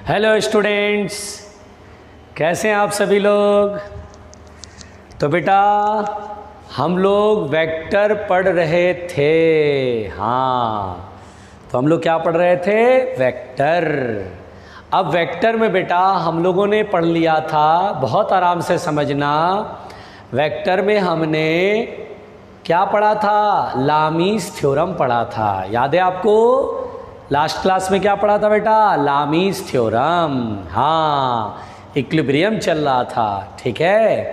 Hello students, कैसे हैं आप सभी लोग। तो बेटा हम लोग वेक्टर पढ़ रहे थे। हाँ, तो हम लोग क्या पढ़ रहे थे? वेक्टर। अब वेक्टर में बेटा हम लोगों ने पढ़ लिया था, बहुत आराम से समझना। वेक्टर में हमने क्या पढ़ा था? लामीज़ थ्योरम पढ़ा था। याद है आपको? लास्ट क्लास में क्या पढ़ा था बेटा? लामीज़ थ्योरम। हाँ, इक्विलिब्रियम चल रहा था, ठीक है।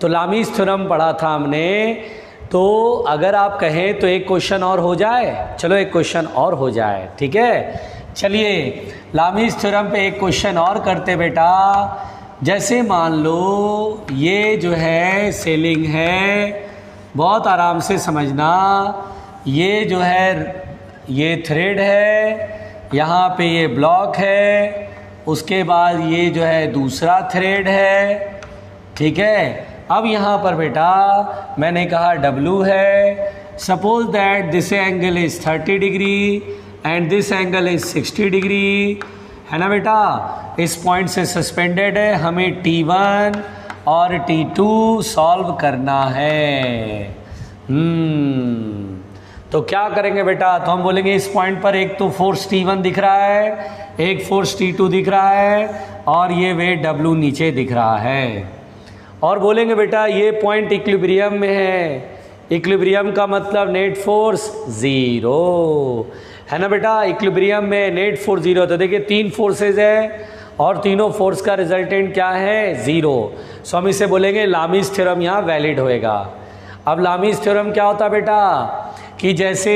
तो लामीज़ थ्योरम पढ़ा था हमने। तो अगर आप कहें तो एक क्वेश्चन और हो जाए। चलो एक क्वेश्चन और हो जाए, ठीक है। चलिए लामीज़ थ्योरम पे एक क्वेश्चन और करते बेटा। जैसे मान लो ये जो है सेलिंग है, बहुत आराम से समझना। ये जो है ये थ्रेड है, यहाँ पे ये ब्लॉक है, उसके बाद ये जो है दूसरा थ्रेड है, ठीक है। अब यहाँ पर बेटा मैंने कहा W है। Suppose that this angle is 30 degree and this angle is 60 degree, है ना बेटा। इस पॉइंट से सस्पेंडेड है, हमें T1 और T2 सॉल्व करना है। तो क्या करेंगे बेटा? तो हम बोलेंगे इस पॉइंट पर एक तो फोर्स T1 दिख रहा है, एक फोर्स T2 दिख रहा है, और ये वेट W नीचे दिख रहा है। और बोलेंगे बेटा ये पॉइंट इक्विलिब्रियम में है। इक्विलिब्रियम का मतलब नेट फोर्स ज़ीरो, है ना बेटा। इक्विलिब्रियम में नेट फोर्स ज़ीरो। तो देखिए तीन फोर्सेज है और तीनों फोर्स का रिजल्टेंट क्या है? ज़ीरो। सो हम इसे बोलेंगे लामीज़ थ्योरम यहाँ वैलिड होएगा। अब लामीज़ थ्योरम क्या होता है बेटा कि जैसे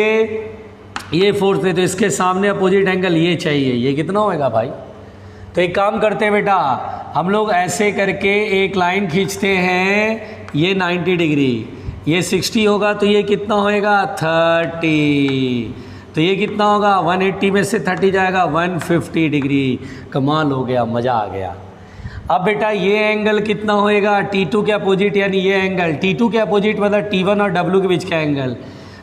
ये फोर्स है तो इसके सामने अपोजिट एंगल ये चाहिए, ये कितना होएगा भाई? तो एक काम करते हैं बेटा, हम लोग ऐसे करके एक लाइन खींचते हैं। ये 90 डिग्री, ये 60 होगा तो ये कितना होएगा? 30। तो ये कितना होगा? 180 में से 30 जाएगा 150 डिग्री। कमाल हो गया, मज़ा आ गया। अब बेटा ये एंगल कितना होएगा? T2 के अपोजिट, यानी ये एंगल T2 के अपोजिट मतलब T1 और W के बीच का एंगल।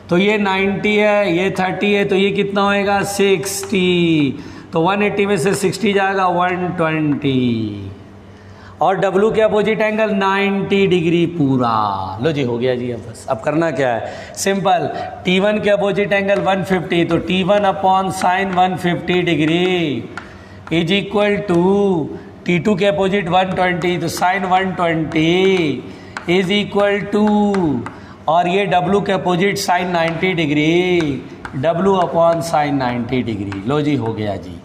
तो ये 90 है, ये 30 है, तो ये कितना होएगा? 60। तो 180 में से 60 जाएगा 120, और W के अपोजिट एंगल 90 डिग्री पूरा। लो जी, हो गया जी। अब बस अब करना क्या है? सिंपल। T1 के अपोजिट एंगल 150, तो T1 upon sine 150 degree is equal to T2 के अपोजिट 120, तो साइन 120 इज इक्वल टू, और ये W के opposite sine 90 degree, W upon sine 90 degree. लो जी, हो गया जी।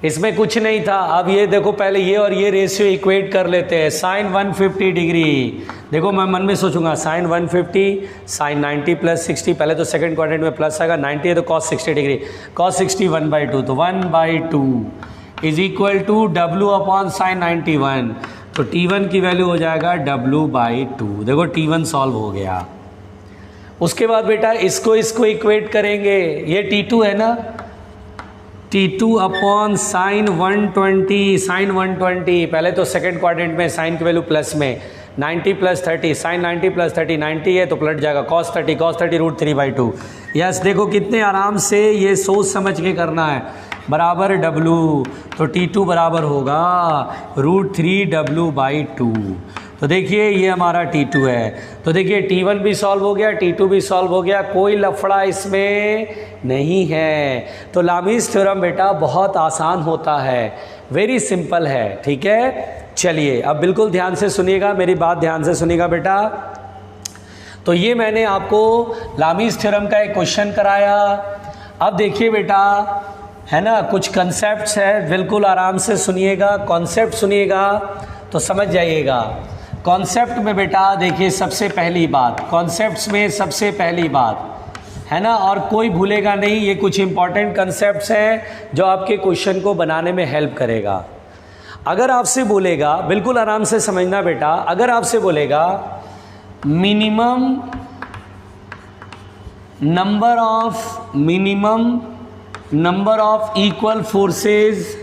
इसमें कुछ नहीं था। अब ये देखो, पहले ये और ये रेशियो इक्वेट कर लेते हैं। साइन 150 डिग्री, देखो मैं मन में सोचूंगा साइन 150 साइन 90 प्लस 60, पहले तो सेकंड क्वाड्रेंट में प्लस आएगा, 90 है तो कॉस 60 डिग्री, कॉस 60 1/2, तो 1/2 is equal to W upon sine 91। तो T1 की वैल्यू हो जाएगा W/2। देखो T1 सॉल्व हो गया। उसके बाद बेटा इसको इक्वेट करेंगे। ये T2 है ना, T2 अपॉन साइन 120, साइन 120, पहले तो सेकंड क्वाड्रेंट में साइन की वैल्यू प्लस में, 90 प्लस 30, साइन 90 प्लस 30, 90 है तो पलट जाएगा कॉस 30, कॉस 30 √3/2। यस, देखो कितने आराम से ये सोच समझ के करना है। बराबर W, तो T2 बराबर होगा √3W/2। तो देखिए ये हमारा T2 है। तो देखिए T1 भी सॉल्व हो गया, T2 भी सॉल्व हो गया, कोई लफड़ा इसमें नहीं है। तो लामीज़ थ्योरम बेटा बहुत आसान होता है, वेरी सिंपल है, ठीक है। चलिए अब बिल्कुल ध्यान से सुनिएगा, मेरी बात ध्यान से सुनिएगा बेटा। तो ये मैंने आपको लामीज़ थ्योरम का एक क्वेश्चन कराया। अब देखिए बेटा, है ना, कुछ कंसेप्ट्स है, बिल्कुल आराम से सुनिएगा। कॉन्सेप्ट सुनिएगा तो समझ जाइएगा। कॉन्सेप्ट में बेटा देखिए सबसे पहली बात, कॉन्सेप्ट्स में सबसे पहली बात, है ना, और कोई भूलेगा नहीं, ये कुछ इंपॉर्टेंट कंसेप्ट्स हैं जो आपके क्वेश्चन को बनाने में हेल्प करेगा। अगर आपसे बोलेगा, बिल्कुल आराम से समझना बेटा, अगर आपसे बोलेगा minimum number of equal forces,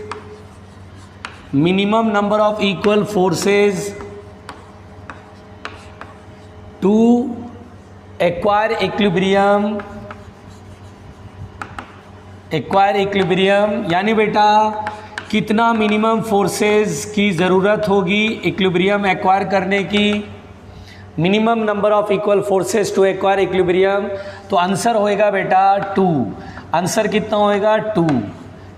minimum number of equal forces to acquire equilibrium, यानी बेटा कितना मिनिमम फोर्सेस की ज़रूरत होगी इक्विलिब्रियम एक्वायर करने की, minimum number of equal forces to acquire equilibrium. तो आंसर होएगा बेटा 2। आंसर कितना होएगा 2।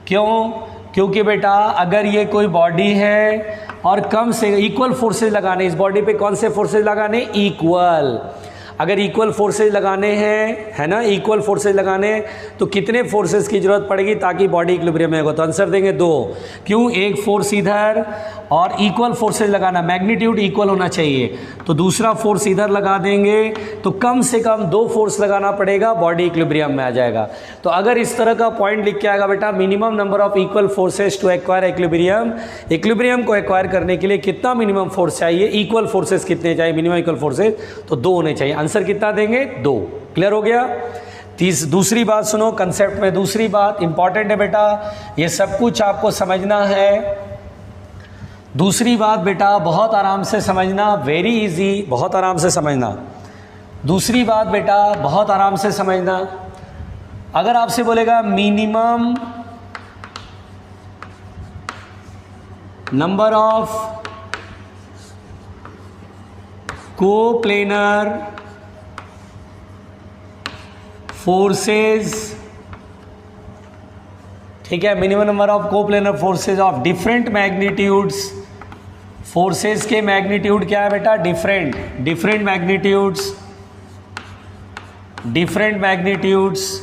क्यों? क्योंकि बेटा अगर ये कोई बॉडी है और कम से इक्वल फोर्सेज लगाने, इस बॉडी पे कौन से फोर्सेज लगाने, इक्वल। अगर इक्वल फोर्सेज लगाने हैं, है ना, इक्वल फोर्सेज लगाने हैं तो कितने फोर्सेस की जरूरत पड़ेगी ताकि बॉडी इक्विलिब्रियम में हो? तो आंसर देंगे 2। क्यों? एक फोर्स इधर और इक्वल फोर्सेज लगाना, मैग्नीट्यूड इक्वल होना चाहिए, तो दूसरा फोर्स इधर लगा देंगे तो कम से कम 2 फोर्स लगाना पड़ेगा, बॉडी इक्विलिब्रियम में आ जाएगा। तो अगर इस तरह का पॉइंट लिख के आएगा बेटा, minimum number of equal forces to acquire equilibrium, equilibrium को एक्वायर करने के लिए कितना मिनिमम फोर्स चाहिए, इक्वल फोर्सेस कितने चाहिए, मिनिमम इक्वल फोर्सेस, तो 2 होने चाहिए। आंसर कितना देंगे? 2। क्लियर हो गया? दूसरी बात सुनो कंसेप्ट में, दूसरी बात इंपॉर्टेंट है बेटा, ये सब कुछ आपको समझना है। दूसरी बात बेटा बहुत आराम से समझना, वेरी इजी, बहुत आराम से समझना। दूसरी बात बेटा बहुत आराम से समझना, अगर आपसे बोलेगा minimum number of coplanar forces, ठीक है, minimum number of coplanar forces of different magnitudes, forces के मैग्नीट्यूड क्या है बेटा, different, different magnitudes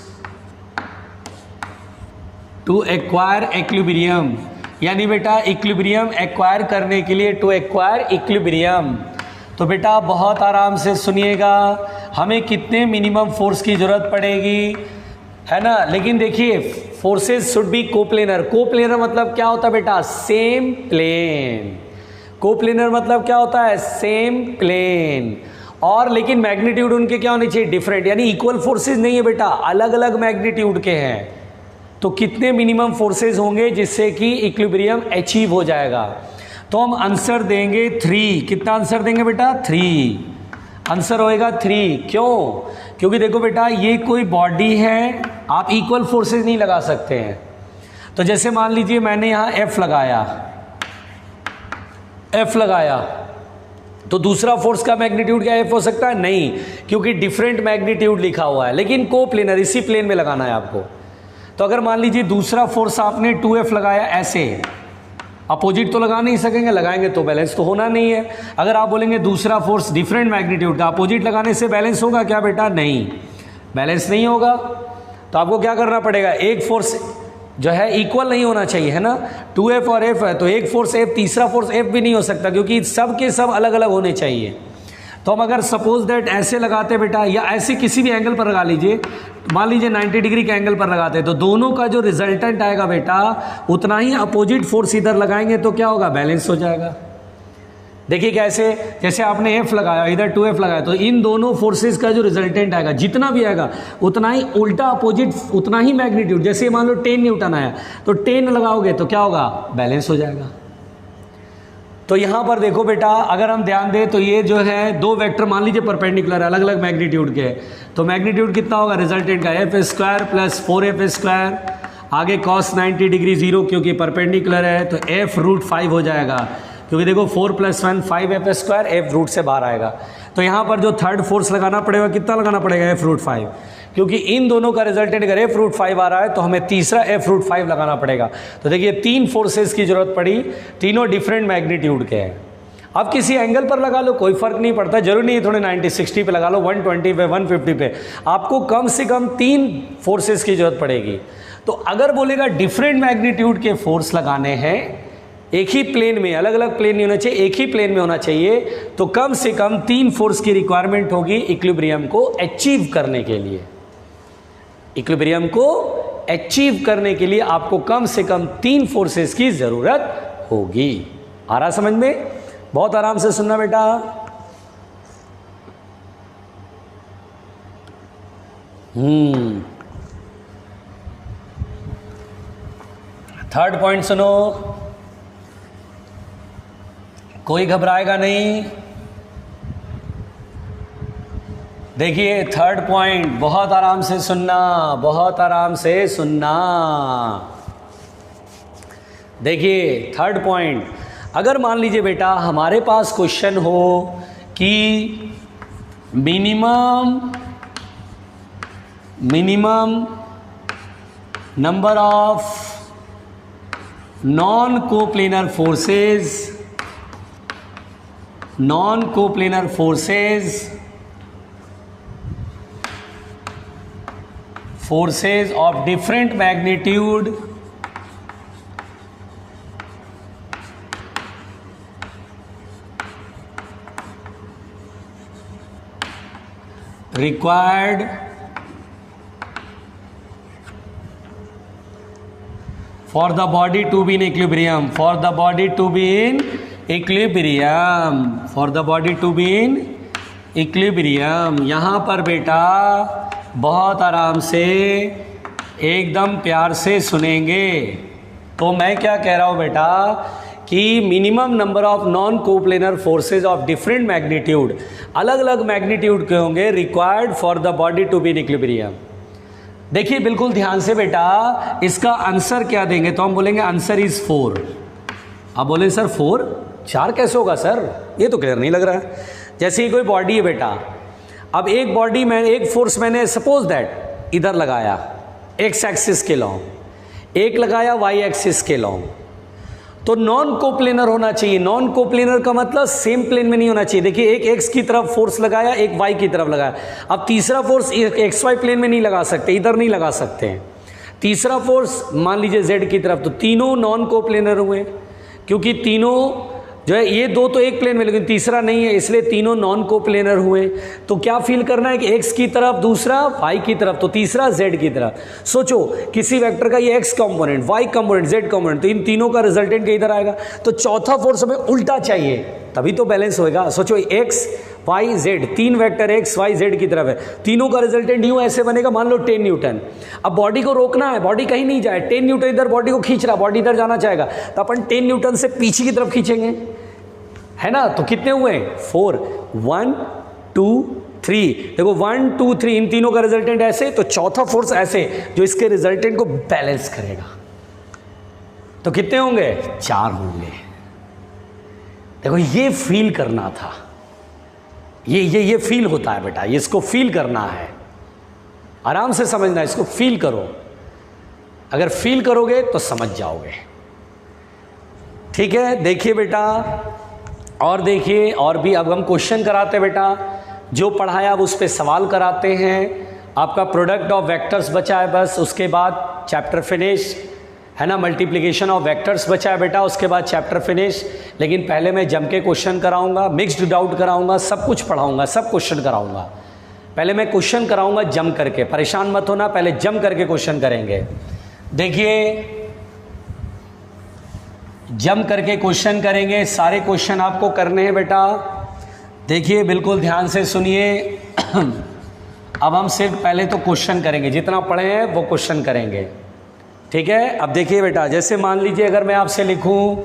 to acquire equilibrium, यानी बेटा इक्विलिब्रियम एक्वायर करने के लिए, टू एक्वायर इक्विलिब्रियम। तो बेटा बहुत आराम से सुनिएगा, हमें कितने मिनिमम फोर्स की जरूरत पड़ेगी, है ना। लेकिन देखिए forces should be coplanar. Coplanar मतलब क्या होता है बेटा, सेम प्लेन। कोप्लेनर मतलब क्या होता है, सेम प्लेन। और लेकिन मैग्नीट्यूड उनके क्या होने चाहिए, डिफरेंट, यानी इक्वल फोर्सेस नहीं है बेटा, अलग अलग मैग्नीट्यूड के हैं। तो कितने मिनिमम फोर्सेस होंगे जिससे कि इक्विलिब्रियम अचीव हो जाएगा? तो हम आंसर देंगे 3। कितना आंसर देंगे बेटा, 3। आंसर होएगा 3। क्यों? क्योंकि देखो बेटा ये कोई बॉडी है, आप इक्वल फोर्सेस नहीं लगा सकते हैं। तो जैसे मान लीजिए मैंने यहाँ F लगाया, तो दूसरा फोर्स का मैग्नीट्यूड क्या F हो सकता है? नहीं, क्योंकि डिफरेंट मैग्नीट्यूड लिखा हुआ है, लेकिन कोप्लेनर इसी प्लेन में लगाना है आपको। तो अगर मान लीजिए दूसरा फोर्स आपने 2F लगाया, ऐसे अपोजिट तो लगा नहीं सकेंगे, लगाएंगे तो बैलेंस तो होना नहीं है। अगर आप बोलेंगे दूसरा फोर्स डिफरेंट मैग्नीट्यूड का, अपोजिट लगाने से बैलेंस होगा क्या बेटा? नहीं, बैलेंस नहीं होगा। तो आपको क्या करना पड़ेगा, एक फोर्स जो है इक्वल नहीं होना चाहिए, है ना। 2F और F है तो एक फोर्स F, तीसरा फोर्स F भी नहीं हो सकता, क्योंकि सब के सब अलग अलग होने चाहिए। तो हम अगर सपोज दैट ऐसे लगाते बेटा, या ऐसे किसी भी एंगल पर लगा लीजिए, मान लीजिए 90 डिग्री के एंगल पर लगाते हैं, तो दोनों का जो रिजल्टेंट आएगा बेटा उतना ही अपोजिट फोर्स इधर लगाएंगे तो क्या होगा, बैलेंस हो जाएगा। देखिए कैसे, जैसे आपने F लगाया, इधर 2F लगाया, तो इन दोनों फोर्सेस का जो रिजल्टेंट आएगा जितना भी आएगा उतना ही उल्टा अपोजिट, उतना ही मैग्नीट्यूड। जैसे मान लो 10 न्यूटन आया तो 10 लगाओगे तो क्या होगा, बैलेंस हो जाएगा। तो यहाँ पर देखो बेटा अगर हम ध्यान दें तो ये जो है 2 वेक्टर मान लीजिए परपेंडिकुलर अलग अलग मैग्नीट्यूड के, तो मैग्नीट्यूड कितना होगा रिजल्टेंट का, F² प्लस 4F², आगे cos 90 डिग्री 0 क्योंकि परपेंडिकुलर है तो F√5 हो जाएगा, क्योंकि देखो 4 + 1 5F², F रूट से बाहर आएगा। तो यहाँ पर जो थर्ड फोर्स लगाना पड़ेगा, कितना लगाना पड़ेगा, F√5, क्योंकि इन दोनों का रिजल्टेंट अगर F√5 आ रहा है तो हमें तीसरा F√5 लगाना पड़ेगा। तो देखिए 3 फोर्सेस की जरूरत पड़ी, तीनों डिफरेंट मैग्नीट्यूड के हैं। अब किसी एंगल पर लगा लो, कोई फर्क नहीं पड़ता, जरूरी नहीं थोड़े 90 60 पे लगा लो, 120 पे, 150 पे, आपको कम से कम 3 फोर्सेस की जरूरत पड़ेगी। तो अगर बोलेगा डिफरेंट मैग्नीट्यूड के फोर्स लगाने हैं, एक ही प्लेन में, अलग अलग प्लेन नहीं होना चाहिए, एक ही प्लेन में होना चाहिए, तो कम से कम 3 फोर्स की रिक्वायरमेंट होगी इक्विलिब्रियम को अचीव करने के लिए। इक्विलिब्रियम को अचीव करने के लिए आपको कम से कम 3 फोर्सेस की जरूरत होगी। आ रहा समझ में? बहुत आराम से सुनना बेटा। थर्ड पॉइंट सुनो, कोई घबराएगा नहीं। देखिए थर्ड पॉइंट, बहुत आराम से सुनना, बहुत आराम से सुनना। देखिए थर्ड पॉइंट, अगर मान लीजिए बेटा हमारे पास क्वेश्चन हो कि minimum number of non coplanar forces of different magnitude required for the body to be in equilibrium, for the body to be in equilibrium, यहाँ पर बेटा बहुत आराम से एकदम प्यार से सुनेंगे। तो मैं क्या कह रहा हूँ बेटा कि minimum number of non coplanar forces of different magnitude, अलग अलग मैग्नीट्यूड के होंगे, required for the body to be in equilibrium. देखिए बिल्कुल ध्यान से बेटा, इसका आंसर क्या देंगे? तो हम बोलेंगे आंसर इज 4। आप बोले सर 4, 4 कैसे होगा सर, ये तो क्लियर नहीं लग रहा है। जैसे ही कोई बॉडी है बेटा, अब एक बॉडी में एक फोर्स मैंने सपोज दैट इधर लगाया एक्स एक्सिस के लॉन्ग, एक लगाया वाई एक्सिस के लॉन्ग, तो नॉन कोप्लेनर होना चाहिए। नॉन कोप्लेनर का मतलब सेम प्लेन में नहीं होना चाहिए। देखिए एक एक्स की तरफ फोर्स लगाया, एक वाई की तरफ लगाया, अब तीसरा फोर्स एक्स वाई प्लेन में नहीं लगा सकते, इधर नहीं लगा सकते हैं। तीसरा फोर्स मान लीजिए जेड की तरफ, तो तीनों नॉन कोप्लेनर हुए, क्योंकि तीनों जो है ये दो तो एक प्लेन में, लेकिन तीसरा नहीं है, इसलिए तीनों नॉन कोप्लेनर हुए। तो क्या फील करना है कि एक्स की तरफ, दूसरा वाई की तरफ, तो तीसरा जेड की तरफ। सोचो किसी वेक्टर का ये X component, Y component, Z component, तो इन तीनों का रिजल्टेंट इधर आएगा। तो चौथा फोर्स हमें उल्टा चाहिए, तभी तो बैलेंस होएगा। सोचो एक्स वाई जेड, तीन वेक्टर एक्स वाई जेड की तरफ है, तीनों का रिजल्टेंट यूं ऐसे बनेगा, मान लो 10 न्यूटन। अब बॉडी को रोकना है, बॉडी कहीं नहीं जाए, 10 न्यूटन इधर बॉडी को खींच रहा, बॉडी इधर जाना चाहेगा, तो अपन 10 न्यूटन से पीछे की तरफ खींचेंगे, है ना। तो कितने हुए? 4, 1 2 3। देखो 1 2 3 इन तीनों का रिजल्टेंट ऐसे, तो चौथा फोर्स ऐसे जो इसके रिजल्टेंट को बैलेंस करेगा। तो कितने होंगे? 4 होंगे। देखो ये फील करना था, ये फील होता है बेटा, ये इसको फील करना है, आराम से समझना, इसको फील करो। अगर फील करोगे तो समझ जाओगे, ठीक है। देखिए बेटा, और देखिए, और भी अब हम क्वेश्चन कराते हैं बेटा, जो पढ़ाया अब उस पर सवाल कराते हैं। आपका प्रोडक्ट ऑफ वेक्टर्स बचा है बस, उसके बाद चैप्टर फिनिश, है ना। मल्टीप्लिकेशन ऑफ वेक्टर्स बचा है बेटा, उसके बाद चैप्टर फिनिश। लेकिन पहले मैं जम के क्वेश्चन कराऊंगा, मिक्स्ड डाउट कराऊंगा, सब कुछ पढ़ाऊंगा, सब क्वेश्चन कराऊंगा। पहले मैं क्वेश्चन कराऊंगा जम करके, परेशान मत होना, पहले जम करके क्वेश्चन करेंगे। देखिए जम करके क्वेश्चन करेंगे, सारे क्वेश्चन आपको करने हैं बेटा। देखिए बिल्कुल ध्यान से सुनिए। अब हम सिर्फ पहले तो क्वेश्चन करेंगे, जितना पढ़े हैं वो क्वेश्चन करेंगे, ठीक है। अब देखिए बेटा, जैसे मान लीजिए अगर मैं आपसे लिखूं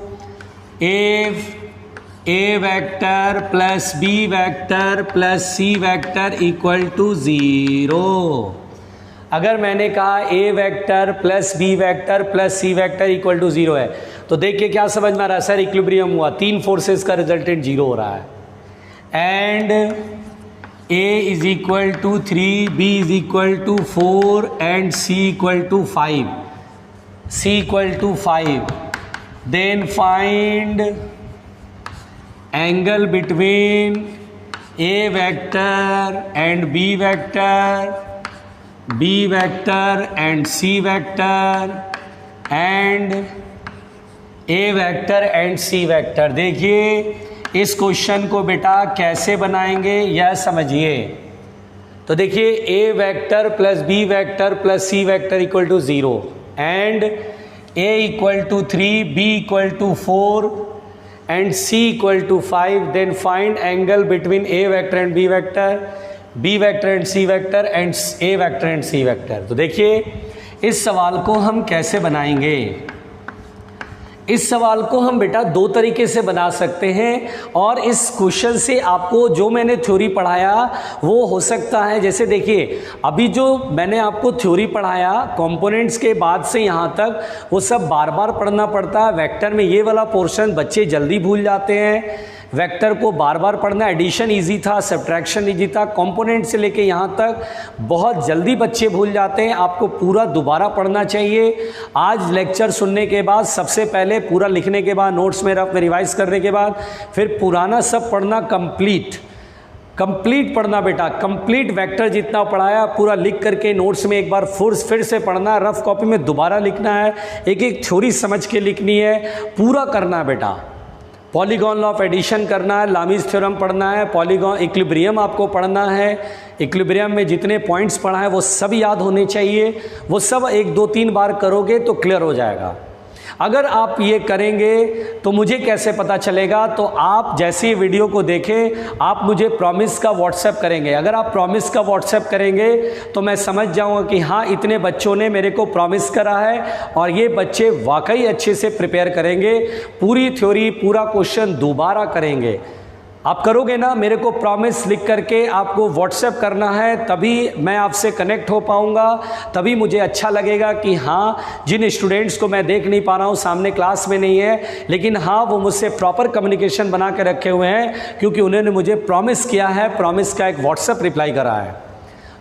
a vector plus b vector plus c vector equal to 0। अगर मैंने कहा a vector plus b vector plus c vector equal to 0 है, तो देखिए क्या समझ में आ रहा है? सर इक्विलिब्रियम हुआ, तीन फोर्सेस का रिजल्टेंट 0 हो रहा है। And A is equal to 3, B is equal to 4 and C equal to 5। Then find angle between A vector and B vector, B vector and C vector and A vector and C vector। देखिए इस question को बेटा कैसे बनाएंगे यह समझिए। तो देखिए A vector plus B vector plus C vector equal to 0 and A equal to 3, B equal to 4 and C equal to 5। Then find angle between A vector and B vector, B vector and C vector and A vector and C vector. तो देखिए इस सवाल को हम कैसे बनाएंगे। इस सवाल को हम बेटा दो तरीके से बना सकते हैं, और इस क्वेश्चन से आपको जो मैंने थ्योरी पढ़ाया वो हो सकता है, जैसे देखिए अभी जो मैंने आपको थ्योरी पढ़ाया कंपोनेंट्स के बाद से यहाँ तक, वो सब बार बार पढ़ना पड़ता है। वेक्टर में ये वाला पोर्शन बच्चे जल्दी भूल जाते हैं, वेक्टर को बार बार पढ़ना, एडिशन इजी था, सब्ट्रैक्शन इजी था, कंपोनेंट से लेके यहाँ तक बहुत जल्दी बच्चे भूल जाते हैं। आपको पूरा दोबारा पढ़ना चाहिए। आज लेक्चर सुनने के बाद सबसे पहले पूरा लिखने के बाद, नोट्स में रफ में रिवाइज करने के बाद फिर पुराना सब पढ़ना, कंप्लीट पढ़ना बेटा, कंप्लीट वेक्टर जितना पढ़ाया पूरा लिख करके नोट्स में एक बार फिर से पढ़ना, रफ कॉपी में दोबारा लिखना है, एक एक थ्योरी समझ के लिखनी है, पूरा करना है बेटा। पॉलीगॉन लॉ ऑफ एडिशन करना है, लामीज थ्योरम पढ़ना है, पॉलीगॉन इक्विलिब्रियम आपको पढ़ना है, इक्विलिब्रियम में जितने पॉइंट्स पढ़ा है वो सब याद होने चाहिए। वो सब 1 2 3 बार करोगे तो क्लियर हो जाएगा। अगर आप ये करेंगे तो मुझे कैसे पता चलेगा, तो आप जैसे ही वीडियो को देखें आप मुझे प्रॉमिस का व्हाट्सएप करेंगे। अगर आप प्रॉमिस का व्हाट्सएप करेंगे तो मैं समझ जाऊंगा कि हाँ इतने बच्चों ने मेरे को प्रॉमिस करा है और ये बच्चे वाकई अच्छे से प्रिपेयर करेंगे, पूरी थ्योरी पूरा क्वेश्चन दोबारा करेंगे। आप करोगे ना, मेरे को प्रॉमिस लिख करके आपको व्हाट्सएप करना है, तभी मैं आपसे कनेक्ट हो पाऊंगा, तभी मुझे अच्छा लगेगा कि हाँ जिन स्टूडेंट्स को मैं देख नहीं पा रहा हूँ, सामने क्लास में नहीं है, लेकिन हाँ वो मुझसे प्रॉपर कम्युनिकेशन बना के रखे हुए हैं क्योंकि उन्होंने मुझे प्रॉमिस किया है, प्रॉमिस का एक व्हाट्सएप रिप्लाई करा है।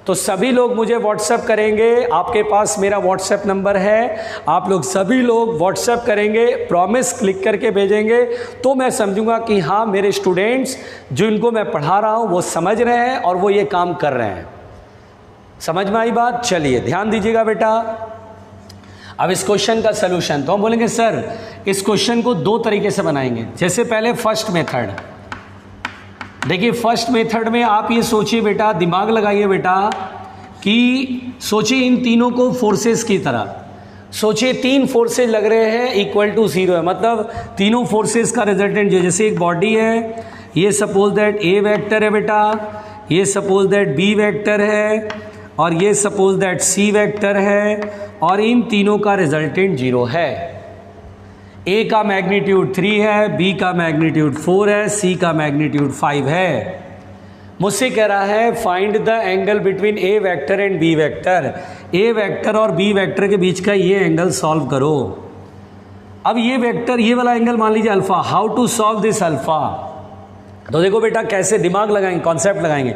तो सभी लोग मुझे व्हाट्सएप करेंगे, आपके पास मेरा व्हाट्सएप नंबर है, आप लोग सभी लोग व्हाट्सएप करेंगे, प्रॉमिस लिख करके भेजेंगे, तो मैं समझूंगा कि हाँ मेरे स्टूडेंट्स जो इनको मैं पढ़ा रहा हूँ वो समझ रहे हैं और वो ये काम कर रहे हैं। समझ में आई बात? चलिए ध्यान दीजिएगा बेटा। अब इस क्वेश्चन का सोल्यूशन, तो हम बोलेंगे सर इस क्वेश्चन को 2 तरीके से बनाएंगे। जैसे पहले फर्स्ट मेथड, देखिए फर्स्ट मेथड में आप ये सोचिए बेटा, दिमाग लगाइए बेटा कि सोचिए इन तीनों को फोर्सेस की तरह सोचिए। 3 फोर्सेस लग रहे हैं इक्वल टू 0 है, मतलब तीनों फोर्सेस का रिजल्टेंट जो, जैसे एक बॉडी है, ये सपोज दैट ए वेक्टर है बेटा, ये सपोज दैट बी वेक्टर है और ये सपोज दैट सी वेक्टर है, और इन तीनों का रिजल्टेंट 0 है। ए का मैग्नीट्यूड 3 है, बी का मैग्नीट्यूड 4 है, सी का मैग्नीट्यूड 5 है। मुझसे कह रहा है find the angle between A vector and B vector. A vector और बी वेक्टर के बीच का ये एंगल सॉल्व करो। अब ये वेक्टर, ये वाला एंगल मान लीजिए alpha. How to solve this alpha? तो देखो बेटा कैसे दिमाग लगाएंगे, कॉन्सेप्ट लगाएंगे।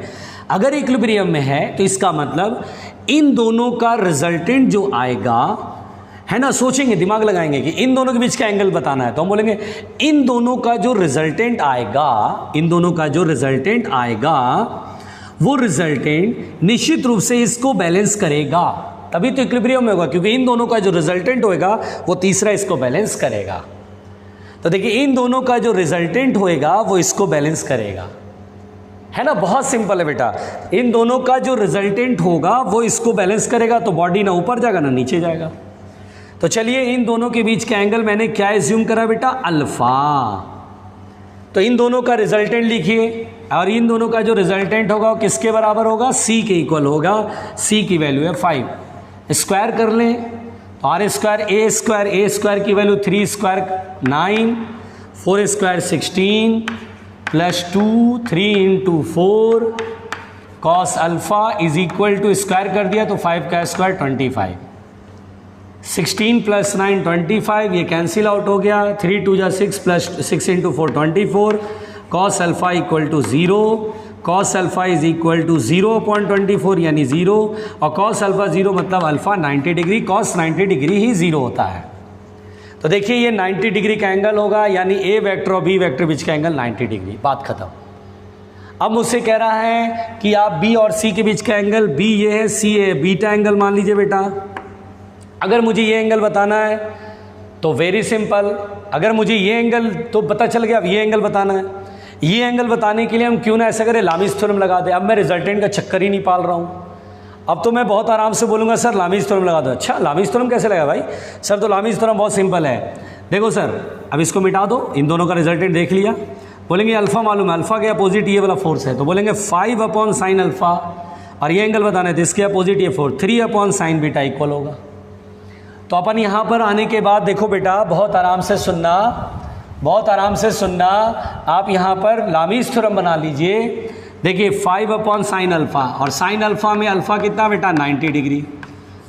अगर इक्विलिब्रियम में है तो इसका मतलब इन दोनों का रिजल्टेंट जो आएगा है ना, सोचेंगे, दिमाग लगाएंगे कि इन दोनों के बीच का एंगल बताना है, तो हम बोलेंगे इन दोनों का जो रिजल्टेंट आएगा, इन दोनों का जो रिजल्टेंट आएगा वो रिजल्टेंट निश्चित रूप से इसको बैलेंस करेगा, तभी तो इक्विलिब्रियम में होगा, क्योंकि इन दोनों का जो रिजल्टेंट होएगा वो तीसरा इसको बैलेंस करेगा। तो देखिए इन दोनों का जो रिजल्टेंट होएगा वो इसको बैलेंस करेगा, है ना, बहुत सिंपल है बेटा। इन दोनों का जो रिजल्टेंट होगा वो इसको बैलेंस करेगा, तो बॉडी ना ऊपर जाएगा ना नीचे जाएगा। तो चलिए इन दोनों के बीच का एंगल मैंने क्या एज्यूम करा बेटा, अल्फा। तो इन दोनों का रिजल्टेंट लिखिए, और इन दोनों का जो रिजल्टेंट होगा वो किसके बराबर होगा, सी के इक्वल होगा। सी की वैल्यू है 5। स्क्वायर कर लें तो आर स्क्वायर, ए स्क्वायर की value 3 square 9, 4 square 16 plus 2 3 into 4 cos alpha is equal to, square कर दिया तो 5 का स्क्वायर 25, 16 प्लस 9 25, ये कैंसिल आउट हो गया, 3 2 जा 6 plus 6 into 4 24, cos alpha equal to 0, cos alpha is equal to 0/24 यानी 0, और कॉस अल्फा 0 मतलब अल्फा 90 डिग्री, कॉस 90 डिग्री ही 0 होता है। तो देखिए ये 90 डिग्री का एंगल होगा, यानी ए वेक्टर और बी वेक्टर बीच का एंगल 90 डिग्री, बात खत्म। अब मुझसे कह रहा है कि आप बी और सी के बीच का एंगल, बी ये है सी है, बीटा एंगल मान लीजिए बेटा। अगर मुझे ये एंगल बताना है तो वेरी सिंपल, अगर मुझे ये एंगल तो पता चल गया, अब ये एंगल बताना है। ये एंगल बताने के लिए हम क्यों ना ऐसा करें, लामीज थ्योरम लगा दे। अब मैं रिजल्टेंट का चक्कर ही नहीं पाल रहा हूँ, अब तो मैं बहुत आराम से बोलूँगा सर लामीज थ्योरम लगा दो। अच्छा लामीज थ्योरम कैसे लगा भाई? सर तो लामीज थ्योरम बहुत सिंपल है, देखो सर अब इसको मिटा दो, इन दोनों का रिजल्टेंट देख लिया, बोलेंगे अल्फा मालूम है, अल्फा के अपोजिट ये वाला फोर्स है, तो बोलेंगे 5/sin अल्फा, और ये एंगल बताना है तो इसके अपोजिट ये फोर्स 3/sin बीटा इक्वल होगा। तो अपन यहाँ पर आने के बाद देखो बेटा, बहुत आराम से सुनना, बहुत आराम से सुनना। आप यहाँ पर लामीज़ थ्योरम बना लीजिए। देखिए 5 अपॉन साइन अल्फ़ा, और साइन अल्फ़ा में अल्फ़ा कितना बेटा 90 डिग्री,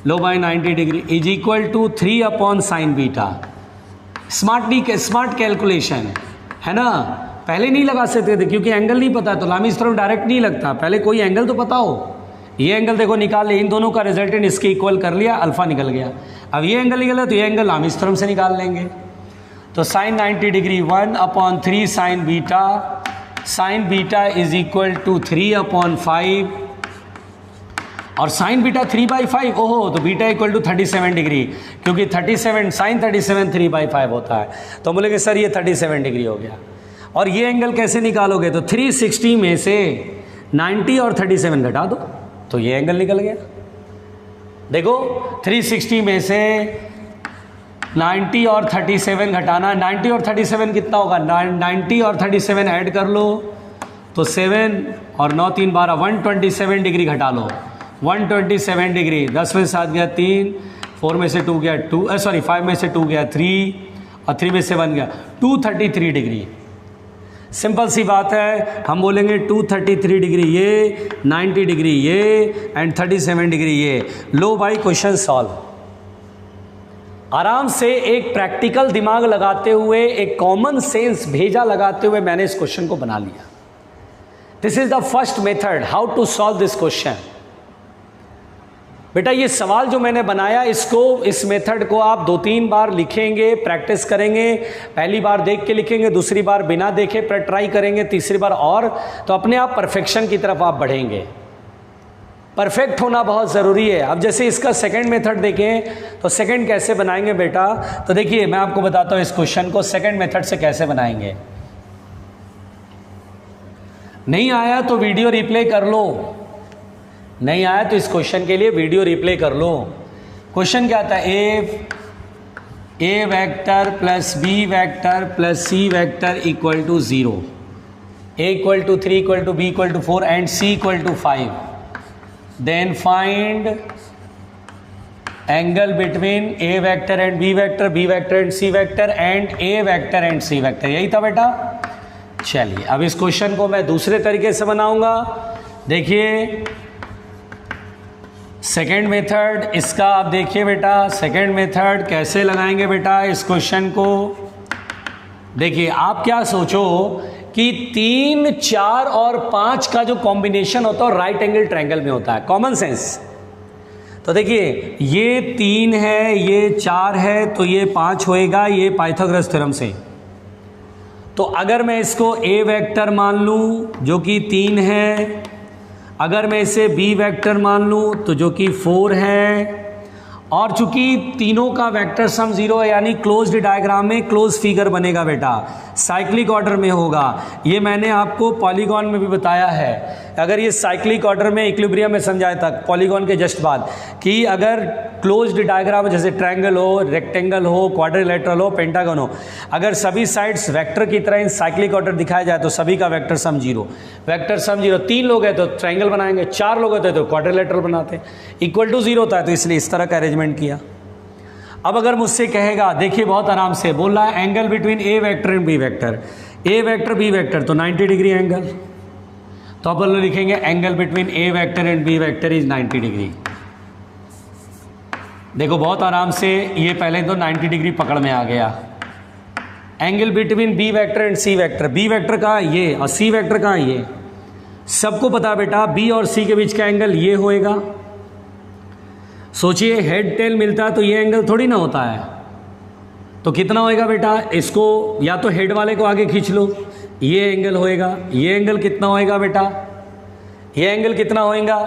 लो by 90 degree is equal to 3 upon sine beta. Smart calculation है ना। पहले नहीं लगा सकते थे क्योंकि एंगल नहीं पता, तो लामीज़ थ्योरम डायरेक्ट नहीं लगता, पहले कोई एंगल तो पता हो। ये एंगल देखो निकाल ले, इन दोनों का रिजल्टेंट इसके इक्वल कर लिया, अल्फ़ा निकल गया। अब ये एंगल निकला तो ये एंगल लामीज़ थ्योरम से निकाल लेंगे। तो sine 90 degree 1 upon 3 sine beta is equal to 3 upon 5, और साइन बीटा 3/5, ओहो, तो बीटा इक्वल टू 37 डिग्री, क्योंकि 37 साइन 37 3/5 होता है। तो बोलेंगे सर ये 37 डिग्री हो गया। और ये एंगल कैसे निकालोगे, तो 360 में से 90 और 37 घटा दो तो ये एंगल निकल गया। देखो 360 में से 90 और 37 घटाना, 90 और 37 कितना होगा, 90 और 37 ऐड कर लो तो 7 और 9 3 12 127 डिग्री घटा लो, 127 डिग्री। 10 में से 7 गया 3, 4 में से 2 गया 2, 5 में से 2 गया 3, और 3 में से 1 गया 233 डिग्री। सिंपल सी बात है, हम बोलेंगे 233 डिग्री ये, 90 डिग्री ये, एंड 37 डिग्री ये। लो भाई क्वेश्चन सॉल्व। आराम से एक प्रैक्टिकल दिमाग लगाते हुए, एक कॉमन सेंस भेजा लगाते हुए मैंने इस क्वेश्चन को बना लिया। This is the first method how to solve this question. बेटा ये सवाल जो मैंने बनाया, इसको, इस मेथड को आप 2-3 बार लिखेंगे, प्रैक्टिस करेंगे। पहली बार देख के लिखेंगे, दूसरी बार बिना देखे ट्राई करेंगे, तीसरी बार और, तो अपने आप परफेक्शन की तरफ आप बढ़ेंगे। परफेक्ट होना बहुत ज़रूरी है। अब जैसे इसका सेकंड मेथड देखें, तो सेकंड कैसे बनाएंगे बेटा, तो देखिए मैं आपको बताता हूँ इस क्वेश्चन को सेकंड मेथड से कैसे बनाएंगे। नहीं आया तो वीडियो रिप्ले कर लो, नहीं आया तो इस क्वेश्चन के लिए वीडियो रिप्ले कर लो। क्वेश्चन क्या था, a vector plus b vector plus c vector equal to 0, a equal to 3 equal to b equal to 4 and C equal to 5। Then find angle between A vector and B vector, B vector and C vector, and A vector and C vector. यही था बेटा। चलिए अब इस question को मैं दूसरे तरीके से बनाऊंगा। देखिए सेकेंड मेथड इसका, आप देखिए बेटा सेकेंड मेथड कैसे लगाएंगे बेटा इस क्वेश्चन को। देखिए आप क्या सोचो कि 3, 4 और 5 का जो कॉम्बिनेशन होता है राइट एंगल ट्रायंगल में होता है, कॉमन सेंस। तो देखिए ये 3 है, ये 4 है, तो ये 5 होएगा, ये पाइथागोरस थ्योरम से। तो अगर मैं इसको ए वेक्टर मान लूँ जो कि 3 है, अगर मैं इसे बी वेक्टर मान लूँ तो जो कि 4 है, और चूंकि तीनों का वेक्टर सम 0 है, यानी क्लोज्ड डायग्राम में क्लोज फिगर बनेगा बेटा, साइक्लिक ऑर्डर में होगा। ये मैंने आपको पॉलीगॉन में भी बताया है। अगर ये साइक्लिक ऑर्डर में इक्विलिब्रियम में समझाया था पॉलीगॉन के जस्ट बाद, कि अगर क्लोज्ड डायग्राम जैसे ट्रायंगल हो, रेक्टेंगल हो, क्वाड्रिलेटरल हो, पेंटागन हो, अगर सभी साइड्स वेक्टर की तरह इन साइक्लिक ऑर्डर दिखाया जाए तो सभी का वेक्टर सम 0, वेक्टर सम 0। 3 लोग हैं तो ट्रायंगल बनाएंगे, 4 लोग होते तो क्वाड्रिलेटरल बनाते, इक्वल टू 0 होता है तो इसलिए इस तरह का अरेंजमेंट किया। अब अगर मुझसे कहेगा, देखिए बहुत आराम से बोल रहा है angle between A vector and B vector, A vector B vector तो 90 डिग्री एंगल, तो अपन लोग लिखेंगे angle between A vector and B vector is 90 degree. देखो बहुत आराम से, ये पहले तो 90 डिग्री पकड़ में आ गया। Angle between B vector and C vector, B vector कहाँ है ये और सी वेक्टर कहाँ है ये, सबको पता बेटा बी और सी के बीच का एंगल ये होएगा। सोचिए हेड टेल मिलता है तो ये एंगल थोड़ी ना होता है, तो कितना होएगा बेटा, इसको या तो हेड वाले को आगे खींच लो, ये एंगल होएगा, ये एंगल कितना होएगा बेटा, ये एंगल कितना होएगा।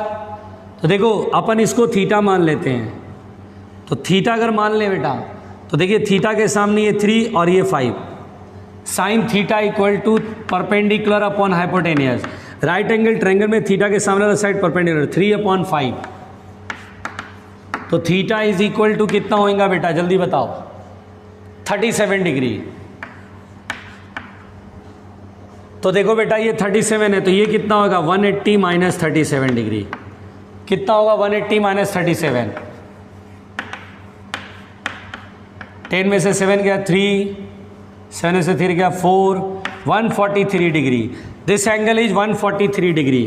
तो देखो अपन इसको थीटा मान लेते हैं, तो थीटा अगर मान ले बेटा तो देखिए थीटा के सामने ये 3 और ये 5, sine theta equal to perpendicular upon hypotenuse. Right angle triangle में थीटा के सामने वाला साइड परपेंडिकुलर 3/5, तो थीटा इज इक्वल टू कितना होएगा बेटा जल्दी बताओ, 37 डिग्री। तो देखो बेटा ये 37 है तो ये कितना होगा 180 माइनस 37 डिग्री, कितना होगा 180 माइनस 37, 10 में से 7 गया 3, 7 में से 3 गया 4, 143 degree. This angle is 143 degree.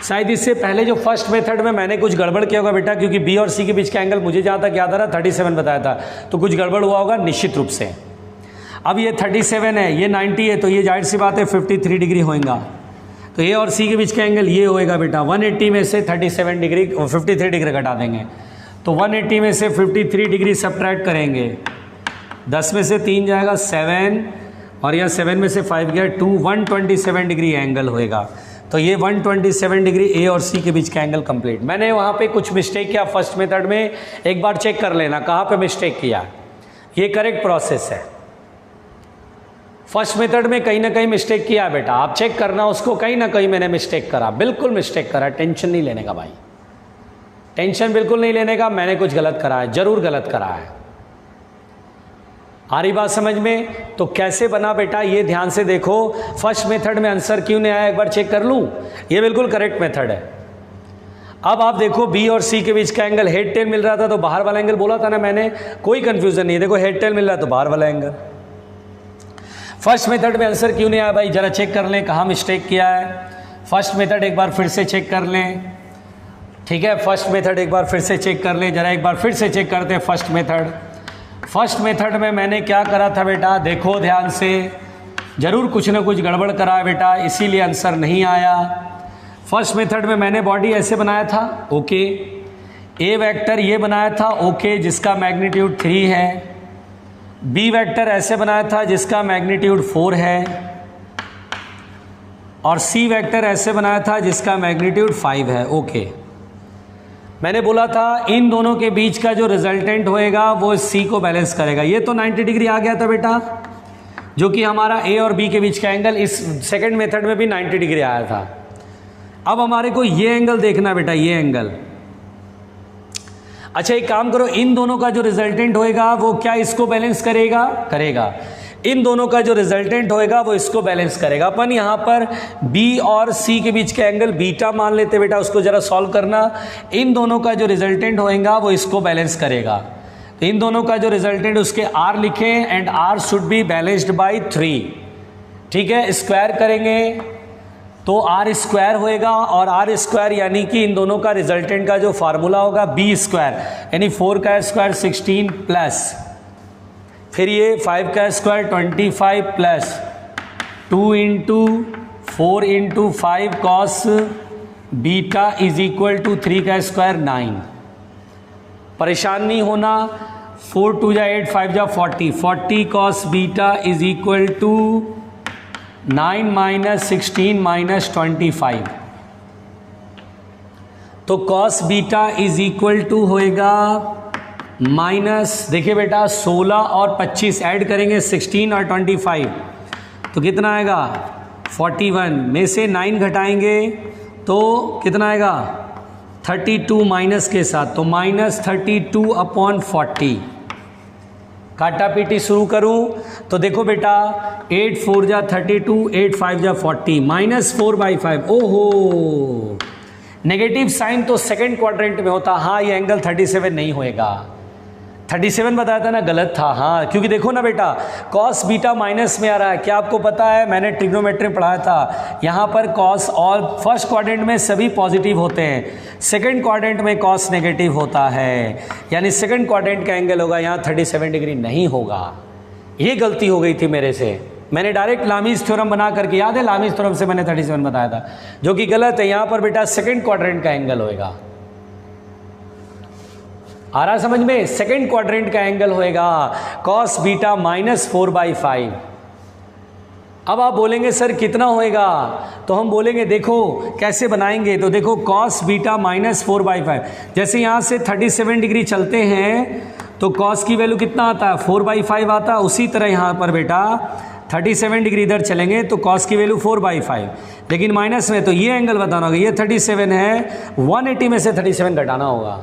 शायद इससे पहले जो फर्स्ट मेथड में मैंने कुछ गड़बड़ किया होगा बेटा, क्योंकि बी और सी के बीच का एंगल मुझे जहाँ तक याद आ रहा 37 बताया था, तो कुछ गड़बड़ हुआ होगा निश्चित रूप से। अब ये 37 है, ये 90 है, तो ये जाहिर सी बात है 53 डिग्री होएगा। तो ए और सी के बीच का एंगल ये होएगा बेटा। 180 में से 37 डिग्री 53 डिग्री घटा देंगे, तो 180 में से 53 डिग्री सब्ट्रैक्ट करेंगे। 10 में से 3 जाएगा 7, और यहाँ 7 में से 5 गया 2, 127 डिग्री एंगल होएगा। तो ये 127 डिग्री ए और सी के बीच का एंगल कंप्लीट। मैंने वहाँ पे कुछ मिस्टेक किया फर्स्ट मेथड में, एक बार चेक कर लेना कहाँ पे मिस्टेक किया। ये करेक्ट प्रोसेस है। फर्स्ट मेथड में कहीं ना कहीं मिस्टेक किया बेटा, आप चेक करना उसको, कहीं ना कहीं मैंने मिस्टेक करा, बिल्कुल मिस्टेक करा। टेंशन नहीं लेने का भाई, टेंशन बिल्कुल नहीं लेने का। मैंने कुछ गलत करा है, जरूर गलत करा है। आ रही बात समझ में? तो कैसे बना बेटा, ये ध्यान से देखो। फर्स्ट मेथड में आंसर क्यों नहीं आया, एक बार चेक कर लूं। ये बिल्कुल करेक्ट मेथड है। अब आप देखो बी और सी के बीच का एंगल हेड टेल मिल रहा था, तो बाहर वाला एंगल बोला था ना मैंने, कोई कंफ्यूजन नहीं। देखो हेड टेल मिल रहा है तो बाहर वाला एंगल। फर्स्ट मेथड में आंसर क्यों नहीं आया भाई, जरा चेक कर लें कहाँ मिस्टेक किया है। फर्स्ट मेथड एक बार फिर से चेक कर लें, ठीक है। फर्स्ट मेथड एक बार फिर से चेक कर लें, जरा एक बार फिर से चेक करते हैं फर्स्ट मेथड। फर्स्ट मेथड में मैंने क्या करा था बेटा, देखो ध्यान से, जरूर कुछ ना कुछ गड़बड़ करा है बेटा, इसीलिए आंसर नहीं आया। फर्स्ट मेथड में मैंने बॉडी ऐसे बनाया था, ओके। ए वेक्टर ये बनाया था, ओके, जिसका मैग्नीट्यूड 3 है। बी वेक्टर ऐसे बनाया था जिसका मैग्नीट्यूड 4 है, और सी वेक्टर ऐसे बनाया था जिसका मैग्नीट्यूड 5 है, ओके। मैंने बोला था इन दोनों के बीच का जो रिजल्टेंट होएगा वो सी को बैलेंस करेगा। ये तो 90 डिग्री आ गया था बेटा, जो कि हमारा ए और बी के बीच का एंगल इस सेकंड मेथड में भी 90 डिग्री आया था। अब हमारे को ये एंगल देखना बेटा, ये एंगल। अच्छा एक काम करो, इन दोनों का जो रिजल्टेंट होएगा वो क्या इसको बैलेंस करेगा? करेगा। इन दोनों का जो रिजल्टेंट होएगा वो इसको बैलेंस करेगा। अपन यहाँ पर B और C के बीच का एंगल बीटा मान लेते बेटा, उसको जरा सॉल्व करना। इन दोनों का जो रिजल्टेंट होएगा वो इसको बैलेंस करेगा। तो इन दोनों का जो रिजल्टेंट उसके R लिखें, and R should be balanced by 3, ठीक है। स्क्वायर करेंगे तो R स्क्वायर होएगा, और R स्क्वायर यानी कि इन दोनों का रिजल्टेंट का जो फार्मूला होगा B स्क्वायर, यानी 4 का स्क्वायर 16 प्लस फिर ये 5 का square 25 plus 2 into 4 into 5 cos beta is equal to 3 का स्क्वायर 9। परेशान नहीं होना, 4 2 जा 8 5 जा 40, 40 cos beta is equal to 9 minus 16 minus 25। तो cos beta is equal to होएगा माइनस, देखिए बेटा 16 और 25 ऐड करेंगे 16 और 25, तो कितना आएगा 41 में से 9 घटाएंगे तो कितना आएगा 32 माइनस के साथ, तो माइनस 32 अपॉन 40। काटा पीटी शुरू करूं तो देखो बेटा 8 4 जा 32, 8 5 जा 40, माइनस 4/5। ओहो, नेगेटिव साइन तो सेकंड क्वाड्रेंट में होता। हाँ ये एंगल 37 नहीं होएगा, 37 बताया था ना, गलत था। हाँ क्योंकि देखो ना बेटा कॉस बीटा माइनस में आ रहा है। क्या आपको पता है, मैंने ट्रिग्नोमेट्री में पढ़ाया था, यहाँ पर कॉस और फर्स्ट क्वाड्रेंट में सभी पॉजिटिव होते हैं, सेकंड क्वाड्रेंट में कॉस नेगेटिव होता है, यानी सेकंड क्वाड्रेंट का एंगल होगा यहाँ 37 डिग्री नहीं होगा। ये गलती हो गई थी मेरे से, मैंने डायरेक्ट लामीज थ्योरम बना करके, याद है लामीज थ्योरम से मैंने 37 बताया था, जो कि गलत है। यहाँ पर बेटा सेकंड क्वाड्रेंट का एंगल होएगा। आ रहा समझ में, सेकंड क्वाड्रेंट का एंगल होएगा कॉस बीटा माइनस 4/5। अब आप बोलेंगे सर कितना होएगा, तो हम बोलेंगे देखो कैसे बनाएंगे, तो देखो कॉस बीटा माइनस 4/5, जैसे यहाँ से 37 डिग्री चलते हैं तो कॉस की वैल्यू कितना आता है 4/5 आता है। उसी तरह यहाँ पर बेटा 37 डिग्री इधर चलेंगे तो कॉस की वैल्यू 4/5, लेकिन माइनस में, तो ये एंगल बताना होगा, ये 37 है, 180 में से 37 घटाना होगा,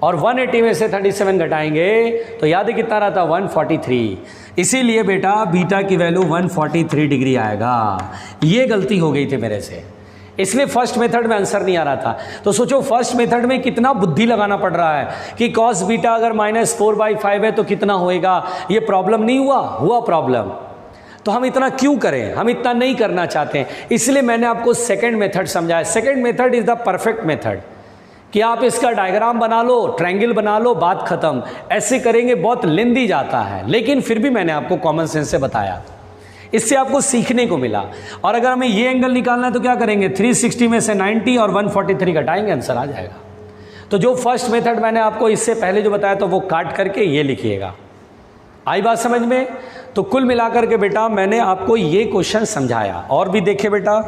और 180 में से 37 घटाएंगे तो याद है कितना रहा था 143। इसीलिए बेटा बीटा की वैल्यू 143 डिग्री आएगा। ये गलती हो गई थी मेरे से, इसलिए फर्स्ट मेथड में आंसर नहीं आ रहा था। तो सोचो फर्स्ट मेथड में कितना बुद्धि लगाना पड़ रहा है कि कॉस बीटा अगर -4/5 है तो कितना होएगा। ये प्रॉब्लम नहीं हुआ प्रॉब्लम। तो हम इतना क्यों करें, हम इतना नहीं करना चाहते हैं, इसलिए मैंने आपको सेकंड मेथड समझाया। Second method is the perfect method कि आप इसका डायग्राम बना लो, ट्रायंगल बना लो, बात खत्म। ऐसे करेंगे बहुत लेंदी जाता है, लेकिन फिर भी मैंने आपको कॉमन सेंस से बताया, इससे आपको सीखने को मिला। और अगर हमें ये एंगल निकालना है तो क्या करेंगे, 360 में से 90 और 143 घटाएंगे, आंसर आ जाएगा। तो जो फर्स्ट मेथड मैंने आपको इससे पहले जो बताया तो वो काट करके ये लिखिएगा। आई बात समझ में? तो कुल मिलाकर के बेटा मैंने आपको ये क्वेश्चन समझाया। और भी देखिए बेटा,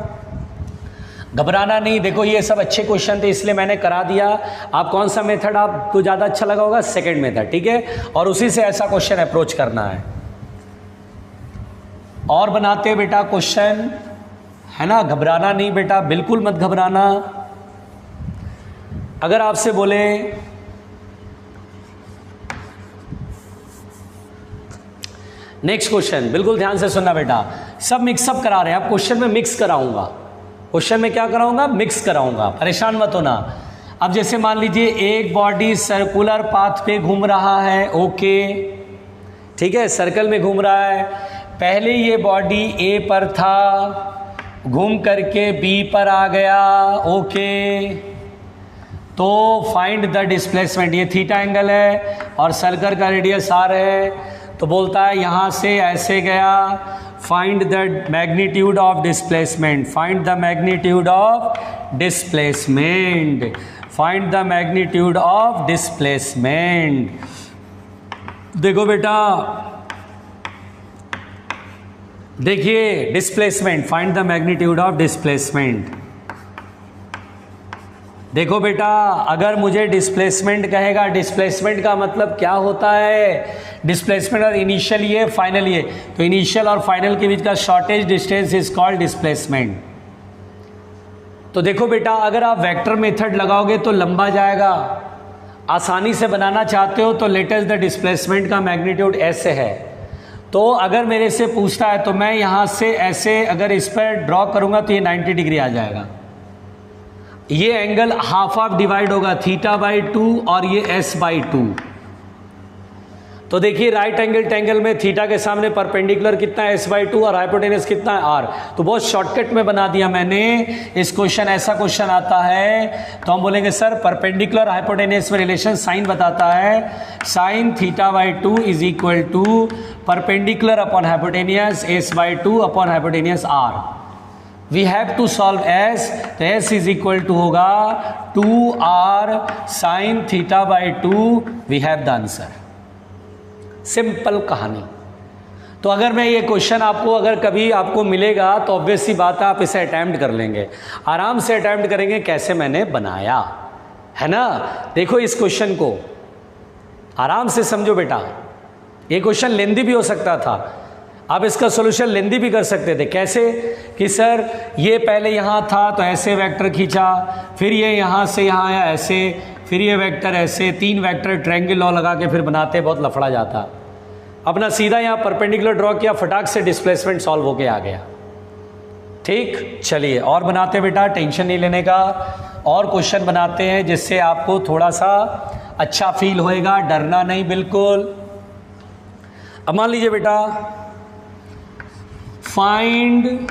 घबराना नहीं, देखो ये सब अच्छे क्वेश्चन थे इसलिए मैंने करा दिया। आप कौन सा मेथड आपको ज़्यादा अच्छा लगा होगा, सेकंड मेथड, ठीक है। और उसी से ऐसा क्वेश्चन अप्रोच करना है। और बनाते बेटा क्वेश्चन, है ना, घबराना नहीं बेटा, बिल्कुल मत घबराना। अगर आपसे बोले नेक्स्ट क्वेश्चन, बिल्कुल ध्यान से सुनना बेटा, सब मिक्सअप करा रहे हैं, अब क्वेश्चन में मिक्स कराऊंगा। क्वेश्चन में क्या कराऊंगा, मिक्स कराऊंगा, परेशान मत होना। अब जैसे मान लीजिए एक बॉडी सर्कुलर पाथ पे घूम रहा है, ओके, ठीक है, सर्कल में घूम रहा है। पहले ये बॉडी ए पर था, घूम करके बी पर आ गया, ओके। तो फाइंड द डिस्प्लेसमेंट, ये थीटा एंगल है और सर्कल का रेडियस आर है। तो बोलता है यहाँ से ऐसे गया, find the magnitude of displacement, find the magnitude of displacement, find the magnitude of displacement. देखो बेटा, देखिए displacement, find the magnitude of displacement. देखो बेटा, अगर मुझे डिस्प्लेसमेंट कहेगा, डिस्प्लेसमेंट का मतलब क्या होता है, डिस्प्लेसमेंट और इनिशियल ये, फाइनल ये, तो इनिशियल और फाइनल के बीच का shortage distance is called displacement. तो देखो बेटा, अगर आप वेक्टर मेथड लगाओगे तो लंबा जाएगा, आसानी से बनाना चाहते हो तो लेटेस्ट द डिस्प्लेसमेंट का मैग्नीट्यूड ऐसे है। तो अगर मेरे से पूछता है तो मैं यहाँ से ऐसे अगर इस पर ड्रॉ करूँगा तो ये 90 डिग्री आ जाएगा। ये एंगल हाफ डिवाइड होगा, θ/2 और ये S/2। तो देखिए राइट एंगल ट्रायंगल में थीटा के सामने परपेंडिकुलर कितना है, S/2, और हाइपोटेनस कितना है, R। तो बहुत शॉर्टकट में बना दिया मैंने इस क्वेश्चन। ऐसा क्वेश्चन आता है तो हम बोलेंगे सर परपेंडिकुलर हाइपोटेनस में रिलेशन साइन बताता है, sine θ/2 is equal to perpendicular upon hypotenuse S/2 upon hypotenuse R। We have to solve S, तो S इज इक्वल टू होगा 2R sine θ/2। We have the answer. Simple कहानी। तो अगर मैं ये क्वेश्चन आपको अगर कभी आपको मिलेगा तो ऑब्वियस सी बात है आप इसे अटैम्प्ट कर लेंगे, आराम से अटैम्प्ट करेंगे कैसे मैंने बनाया, है ना। देखो इस क्वेश्चन को आराम से समझो बेटा, ये क्वेश्चन लेंदी भी हो सकता था, आप इसका सॉल्यूशन लेंदी भी कर सकते थे। कैसे कि सर ये पहले यहाँ था तो ऐसे वेक्टर खींचा, फिर ये यहाँ से यहाँ आया ऐसे, फिर ये वेक्टर ऐसे, 3 वेक्टर ट्रायंगल लॉ लगा के फिर बनाते, बहुत लफड़ा जाता। अपना सीधा यहाँ परपेंडिकुलर ड्रॉ किया, फटाक से डिस्प्लेसमेंट सॉल्व होके आ गया। ठीक, चलिए और बनाते बेटा, टेंशन नहीं लेने का। और क्वेश्चन बनाते हैं जिससे आपको थोड़ा सा अच्छा फील होएगा, डरना नहीं बिल्कुल। अब मान लीजिए बेटा, find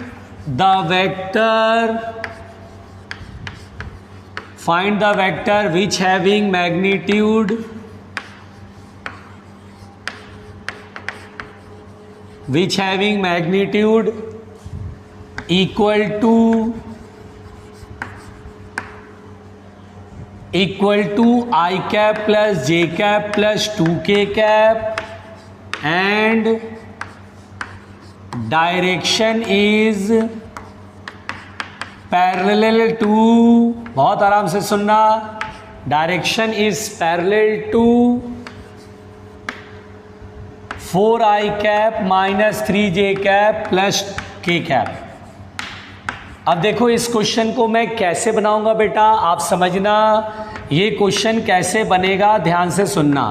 the vector which having magnitude equal to I cap plus j cap plus 2k cap and direction is parallel to, बहुत आराम से सुनना, direction is parallel to 4i cap minus 3j cap plus k cap. अब देखो इस question को मैं कैसे बनाऊंगा बेटा, आप समझना ये क्वेश्चन कैसे बनेगा, ध्यान से सुनना।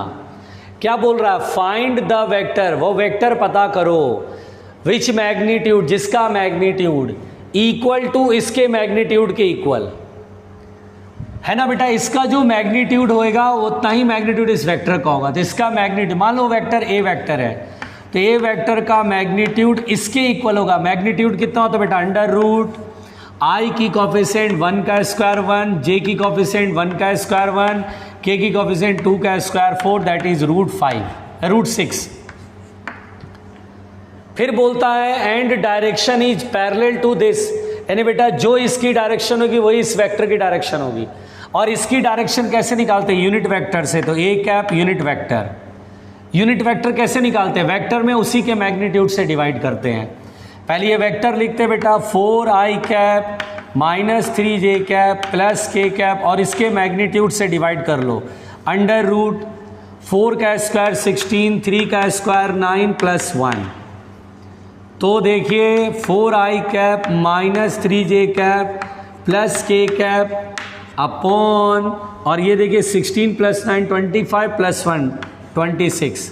क्या बोल रहा है, फाइंड द वेक्टर, वो वेक्टर पता करो, विच मैग्नीट्यूड, जिसका मैग्नीट्यूड इक्वल टू इसके मैग्नीट्यूड के इक्वल है ना बेटा। इसका जो मैग्नीट्यूड होएगा उतना ही मैग्नीट्यूड इस वेक्टर का होगा। तो इसका मैग्नीट्यूड, मान लो वेक्टर ए वेक्टर है, तो ए वेक्टर का मैग्नीट्यूड इसके इक्वल होगा। मैग्नीट्यूड कितना होता है बेटा? अंडर रूट आई की कोफिशिएंट 1 का स्क्वायर 1, जे की कोफिशिएंट 1 का स्क्वायर 1, के की कोफिशिएंट 2 का स्क्वायर 4, दैट इज रूट 6। फिर बोलता है and direction is parallel to this, यानी बेटा जो इसकी डायरेक्शन होगी वही इस वेक्टर की डायरेक्शन होगी। और इसकी डायरेक्शन कैसे निकालते हैं? यूनिट वेक्टर से। तो a cap unit vector, unit vector कैसे निकालते हैं? वेक्टर में उसी के मैग्नीट्यूड से डिवाइड करते हैं। पहले ये वेक्टर लिखते हैं बेटा 4i cap minus 3j cap plus k cap, और इसके मैग्नीट्यूड से डिवाइड कर लो। अंडर रूट 4 का स्क्वायर 16, 3 का स्क्वायर 9 प्लस 1। तो देखिए 4i cap minus 3j cap plus k cap upon, और ये देखिए 16 प्लस 9 25 प्लस 1 26।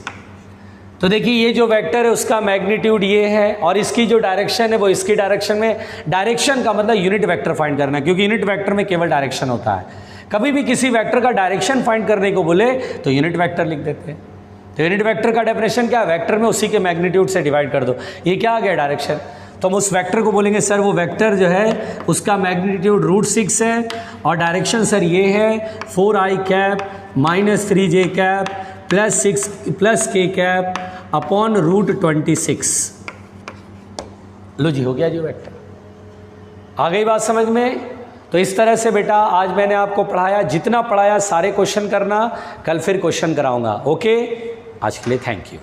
तो देखिए ये जो वेक्टर है उसका मैग्नीट्यूड ये है, और इसकी जो डायरेक्शन है वो इसकी डायरेक्शन में। डायरेक्शन का मतलब यूनिट वेक्टर फाइंड करना है, क्योंकि यूनिट वेक्टर में केवल डायरेक्शन होता है। कभी भी किसी वेक्टर का डायरेक्शन फाइंड करने को बोले तो यूनिट वेक्टर लिख देते हैं। तो यूनिट वेक्टर का डेफिनेशन क्या है? वेक्टर में उसी के मैग्नीट्यूड से डिवाइड कर दो। ये क्या आ गया? डायरेक्शन। तो हम उस वेक्टर को बोलेंगे सर वो वेक्टर जो है उसका मैग्नीट्यूड √6 है, और डायरेक्शन सर ये है 4i cap minus 3j cap plus k cap upon √26। लो जी, हो गया जी वेक्टर। आ गई बात समझ में? तो इस तरह से बेटा आज मैंने आपको पढ़ाया, जितना पढ़ाया सारे क्वेश्चन करना, कल फिर क्वेश्चन कराऊंगा। ओके, आज के लिए थैंक यू।